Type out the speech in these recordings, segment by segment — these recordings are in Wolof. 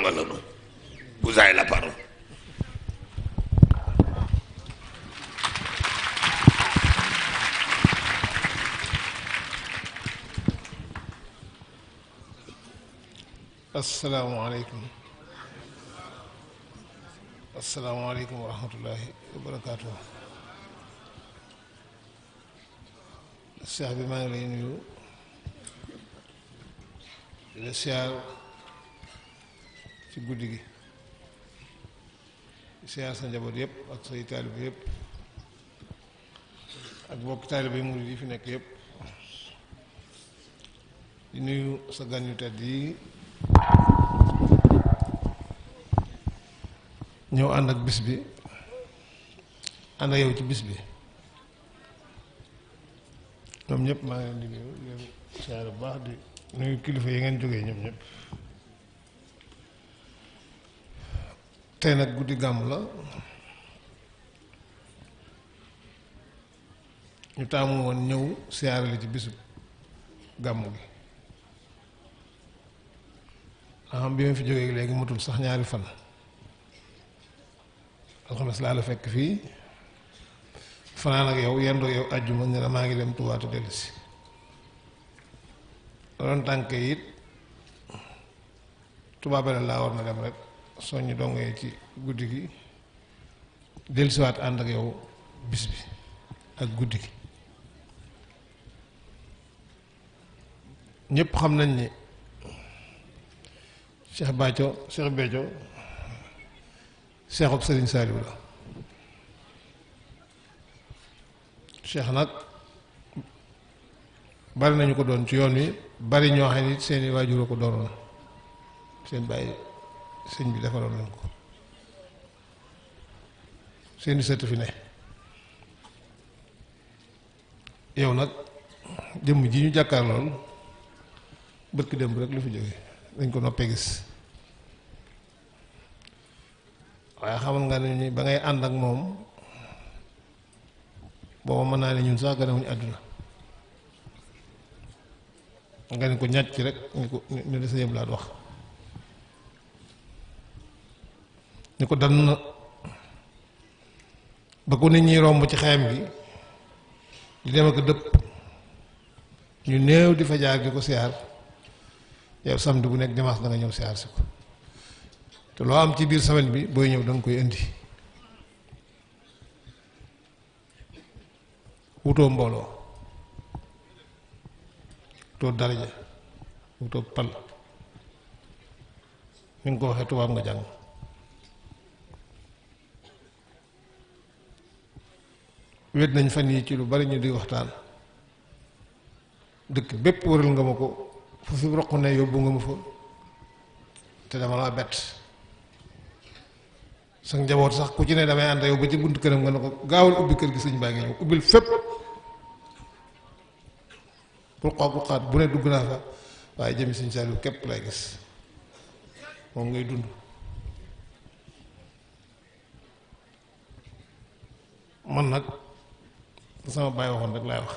Bamba la nu. Vous avez la parole. asalaamaaleykum wa rahmatullahi wa barakaatu. Cheikh bi maa ngi lay nuyu di la siyaar ci guddi gi di siyaar sa njaboot yëpp ak say taalibe yëpp ak bokk taalibe murid yi fi nekk yëpp di nuyu sa gan yu tedd yi ñëw ànd ak bis bi ànd ak yow ci bis bi ñoom ñëpp maa ngi leen di nuyu leen siyaare bu baax di nuyu kilifa yi ngeen jógee ñoom ñëpp. tey nag guddi gàmm la ñu taamu woon ñëw siyaare la ci bisu gàmm gi xam bi ma fi jógee léegi matul sax ñaari fan alxames laa la fekk fii fanaan ak yow yendoo yow àjjuma ne la maa ngi dem Tuubaa te dellu si doon tànk it Tuubaa bale laa war na dem rek soññi dongee ci guddi gi dellusiwaat ànd ak yow bis bi ak guddi gi ñépp xam nañ ni Cheikh Béthio Cheikhub Sëriñ Saaliw la Cheikh nag bari nañu ko doon ci yoon wi bari ñoo xam ne seeni waajur a ko doonoon seen bàyyi sëñ bi defaloon nañ ko seeni sët fi ne yow nag jëmm ji ñu jàkkaar lool bërki démb rek lu fi jóge dañ ko noppee gis waaye xamal nga ne ni ba ngay ànd ak moom booba mën naa ne ñun sax ganewuñu àdduna nga ne ko ñàcc rek ni ko ni la sa yëb laat wax ni ko dan na ba ko nit ñi romb ci xayam gi di dem ak dëpp ñu néew di fa jaar di ko siyaar yow samedi bu nekk dimanche da nga ñëw siyaar si ko te loo am ci biir semaine bi booy ñëw da nga koy indi wutoo mbooloo wutoo daraja wutoo pal ni nga ko waxee tubaab nga jàng wet nañ fan yi ci lu bari ñu di waxtaan dëkk bépp wëral nga ma ko fu fi roq ne yóbbu nga ma fa te dama la bett sa njaboot sax ku ci ne damay ànd yow ba ci buntu këram nga ne ko gaawal ubbi kër gi sëñ baa ngi ñëw ubbil fépp ruqaat bu ne dugg naa fa waaye jëmi sëñ Saaliw képp lay gis moom ngay dund man nag sama baay waxoon rek laay wax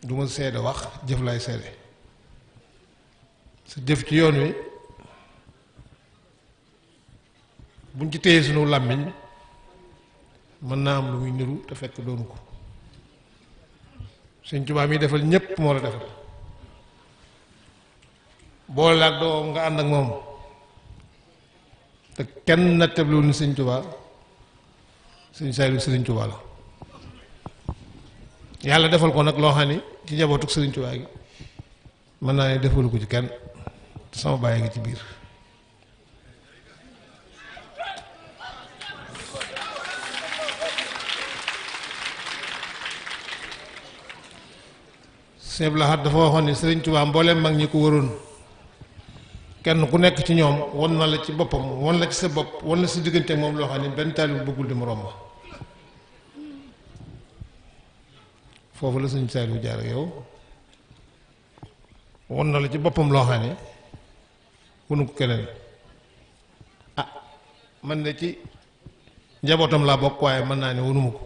du ma seede wax jëf lay seede sa jëf ci yoon wi buñ ci téye sunu làmmiñ mën naa am lu muy niru te fekk doonu ko Sëñ Tuubaa mi defal ñépp moo la defal boole la ak doo nga ànd ak moom te kenn nattabluwul ni Sëñ Tuubaa Sëñ Saaliw Sëriñ Tuubaa la yàlla defal ko nag loo xam ni ci njabootu Sëriñ Tuubaa gi mën naa ne defalu ko ci kenn te sama bàyyi ngi ci biir Sëñ Lahad dafa waxoon ni Sëriñ Tuubaa mbooleem mag ñi ko waroon kenn ku nekk ci ñoom won na la ci boppam won la ci sa bopp won la sa diggante moom loo xam ne benn taalibe bëggul di moroom ma foofu la Sëñ Saaliw jaar ak yow won na la ci boppam loo xam ne wonu ko keneen ah man de ci njabootam laa bokk waaye mën naa ne wonuma ko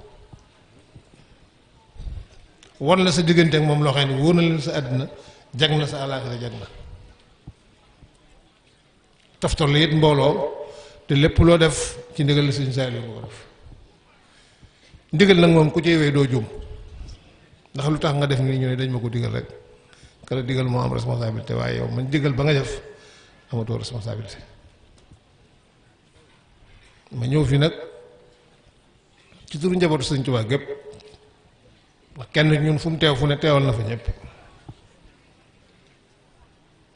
won la sa diggante ak moom loo xam ne wóor na leen sa àddina jag na sa àllaaxira jag na toftal la it mbooloo te lépp loo def ci ndigal la sëñ Saaliw ko def ndigal nag moom ku ci wéy doo juum ndax lu tax nga def nii ñu ne dañ ma ko digal rek kala digal moo am responsabilité waaye yow man digal ba nga def amatoo responsabilité ma ñëw fi nag ci turu njabootu sëñ Tuubaa gépp ndax kenn ñun fu mu teew fu ne teewal na fa ñëpp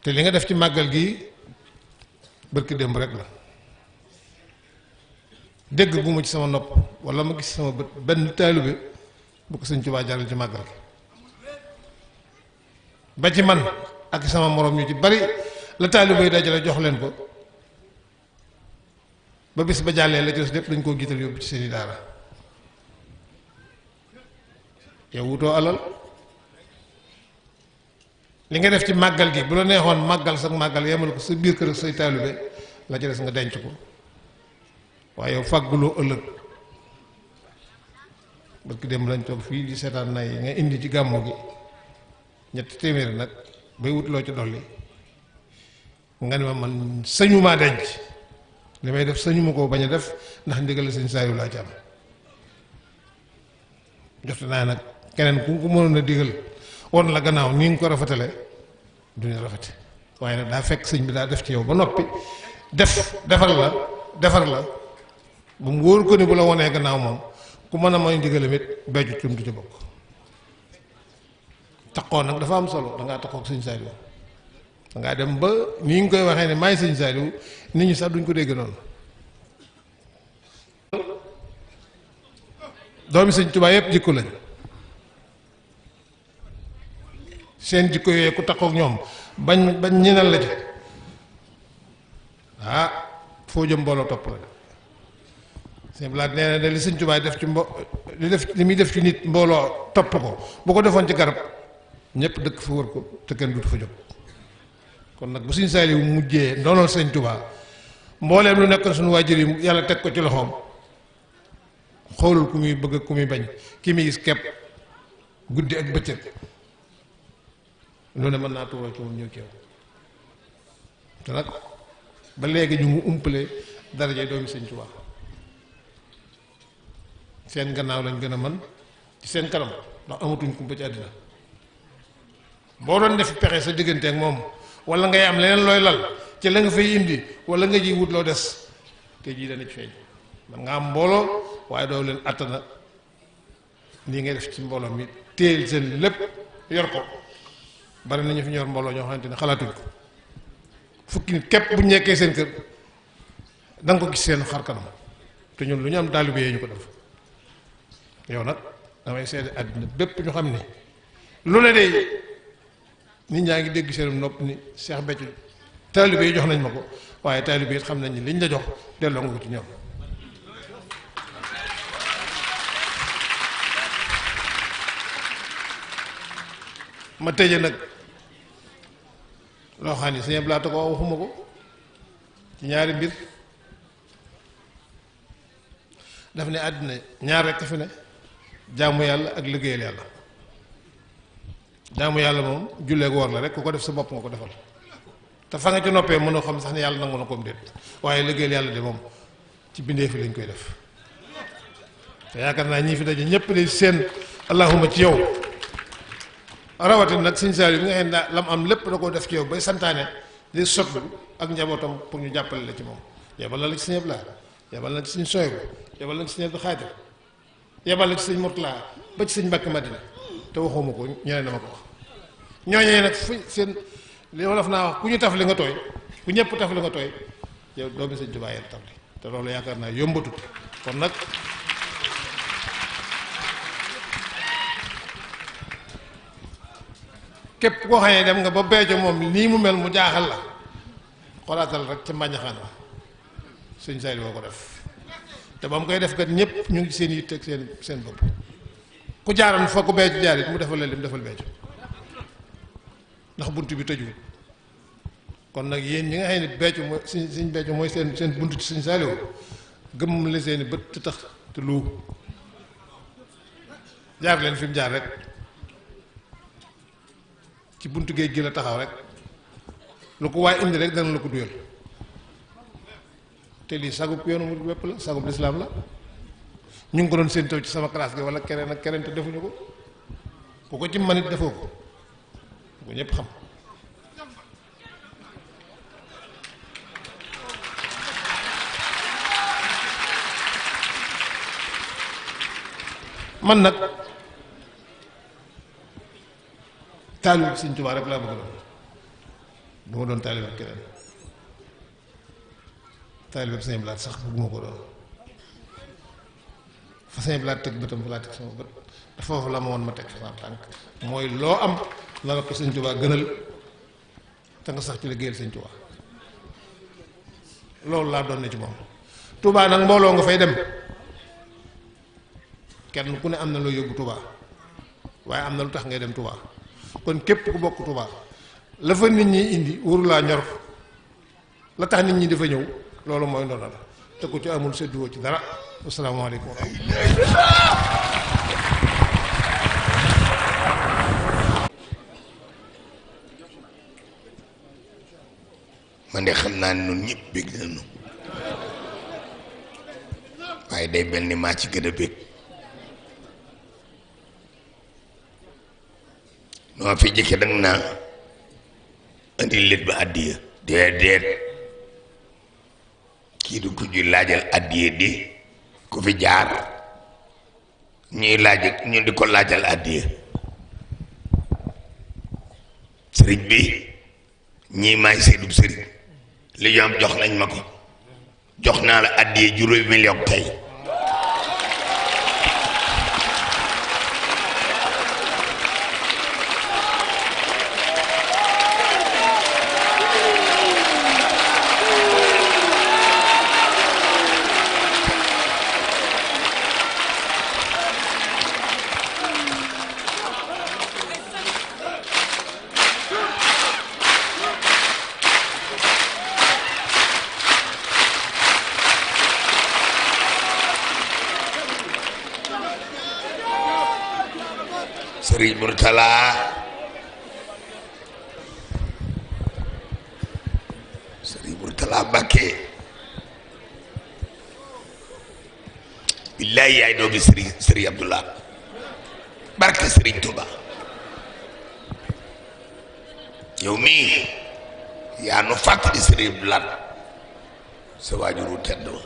te li nga def ci màggal gi bërki démb rek la dégg gu ma ci sama nopp wala ma gis sama bët benn taalibe bu ko sëñ Tuubaa jaral ci màggal gi ba ci man ak sama morom ñu ci bari la taalibe yi dajale jox leen ko ba bis ba jàllee la ci des lépp dañ koo jiital yóbbu ci seeni daara yow wutoo alal li nga def ci màggal gi bu la neexoon màggal sax màggal yemal ko sa biir kër ak say taalibe la ci des nga denc ko waaye yow fàgguloo ëllëg parce que dem lañ toog fii di seetaan nay nga indi ci gàmmu gi ñetti téeméeri nag bay wut loo ci dolli nga ne ma man sañu maa denc li may def sañu ma koo bañ a def ndax ndigal sëñ Saaliw laa ci am jote naa nag keneen ku ko mënoon a digal won la gannaaw ni nga ko rafetale du ñu rafete waaye nag daa fekk sëñ bi daa def ci yow ba noppi defar la ba mu wóor ko ni bu la wonee gannaaw moom ku mën a mooy ndigalam it beccu cum du ci bokk taqoo nag dafa am solo dangaa taqoo ak sëñ Saaliw dangaa dem ba ni nga koy waxee ne maay sëñ Saaliw nit ñi sax duñ ko dégg noonu doomi sëñ Tuubaa yépp jikko lañ seen jikko yooyu ku taqoo ak ñoom bañ ñinal la ci foo jëm mbooloo topp la sëñ Blaat nee na de li sëñ Tuubaa def ci li muy def ci nit mbooloo topp ko bu ko defoon ci garab ñëpp dëkk fa wër ko te kenn dutu fa jóg kon nag bu sëñ Saaliw mujjee ndoonoon sëñ Tuubaa mbooleem lu nekkoon suñu waajur yi yàlla teg ko ci loxoom xoolul ku muy bëgg ku muy bañ ki muy gis kepp guddi ak bëccëg lu ne mën naa tuuroo ci moom ñëw ci yow te nag ba léegi ñu mu umpale daraja doomi sëñ Tuubaa seen gannaaw lañ gën a mën ci seen kanam ndax amatuñ kumpa ci àddina boo doon def pexe sa diggante ak moom wala ngay am leneen looy lal ci la nga fay indi wala nga ji wut loo des te jii dana ci feeñ man nga am mbooloo waaye doo leen attana nii ngay def ci mbooloo mi téel seen lépp yor ko bari nañu fi ñor mbooloo ñoo xamante ne xalaatuñ ko fukki nit képp bu ñu nekkee seen kër da nga ko gis seen xar kanam te ñun lu ñu am taalibe yi ñu ko def yow nag damay seede àddina bépp ñu xam ni lu ne de nit ñaa ngi dégg seen nopp ni Cheikh Béthio taalibe yi jox nañ ma ko waaye taalibe yi xam nañ ni liñ la jox delloo nga ko ci ñoom ma tëje nag loo xam ni sëñ Blaat ko waxuma ko ci ñaari mbir daf ne àddina ñaar rekk fi ne jaamu yàlla ak liggéeyal yàlla jaamu yàlla moom julleek woor la rek ku ko def sa bopp nga ko defal te fa nga ci noppee mënoo xam sax ne yàlla nangu na koom déet waaye liggéeyal yàlla de moom ci bindee fi lañ koy def te yaakaar naa ñii fi daje ñépp de seen allahuma ci yow rawatina nag sëñ Saaliw bi nga xam ne lam am lépp da koo def ci yow bay santaane di sotlu ak njabootam pour ñu jàppale la ci moom yebal na la ci sëñ Blaat yebal na ci sëñ Soybu yebal na ci sëñ Abdu Xaadir yebal na ci sëñ Murtala ba ci sëñ Mbàkke Madina te waxuma ko ñeneen dama ko wax ñooñee nag fu seen li wolof naa wax ku ñu taf li nga tooy ku ñëpp taf li nga tooy yow doomi sëñ Tuubaa yéen taf li te loolu yaakaar naa yombatut kon nag képp koo xam ne dem nga ba Béthio moom nii mu mel mu jaaxal la xoolaatal rek ca mbañaxaan la sëñ Saaliw boo ko def te ba mu koy def kat ñëpp ñu ngi seen yitte ak seen bopp ku jaaroon fa ko Béthio jaar it mu defal la lim defal Béthio ndax bunt bi tëjuwul kon nag yéen ñi nga xam ne Béthio mooy sëñ Béthio mooy seen bunt ci sëñ Saaliw gëm la seeni bët te tax te lu jaar leen fi mu jaar rek ci buntu géej gi la taxaw rek lu ko waay indi rek dana la ko duyal te lii sagub yoonu murid wépp la sagub lislaam la ñu ngi ko doon séentoo ci sama classe gi wala keneen ak keneen te defuñu ko ku ko ci manit defoo ko bu ñëpp xam man nag taalibe Sëñ Tuubaa rek laa bëgg doon du ma doon taalibe keneen taalibe Sëñ Blaat sax bëgguma ko doon fa Sëñ Blaat teg bëtam fa laa teg sama bët te foofu la ma woon ma teg fa sama tànk mooy loo am la la ko Sëñ Tuubaa gënal te nga sax ci liggéeyal Sëñ Tuubaa loolu laa doon ne ci moom Tuubaa nag mbooloo nga fay dem kenn ku ne am na loo yóbbu Tuubaa waaye am na lu tax ngay dem Tuubaa kon képp ku bokk Tuubaa la fa nit ñi indi warulaa ñor la tax nit ñi dafa ñëw loolu mooy ndono la te ku ci amul sédduwoo ci dara asalaamaaleykum wa rahmatulah. man de xam naa ne ñun ñëpp bég nañu waaye day mel ni maa ci gën a bég noo fi jëkke dang naa indi lit ba àddiya déedéet kii du ku ñuy laajal àddiya di ku fi jaar ñuy laaj ñu di ko laajal àddiya sëriñ bi ñii maay seedub sëriñ li ñu am jox nañ ma ko jox naa la àddiya juróomi million tey Sëriñ Murtala Mbàkke billaay yaay doomi Sëriñ Abdullah barke Sëriñ Tuuba yow mii yaa nu fàttali Sëriñ Abdullah sa waajuru tedd ma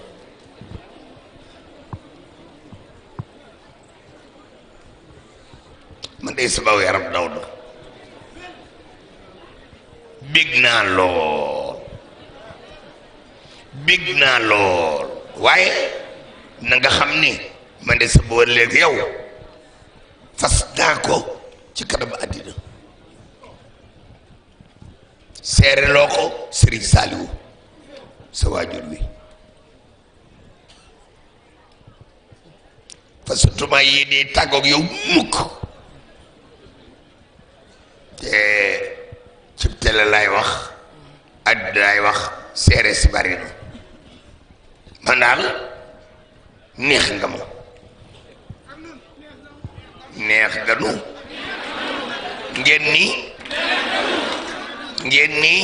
man de sama yaram daw na bég naa lool waaye na nga xam ni man de sa boo léegi yow fas naa ko ci kanam àddina seere loo ko Sëriñ Saaliwu sa waajur wi fasutuma yéenee tàggoog yow mukk te cib tele lay wax àddina lay wax seere si bari na man daal neex nga ma neex nga nu ngeen ni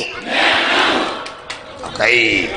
okay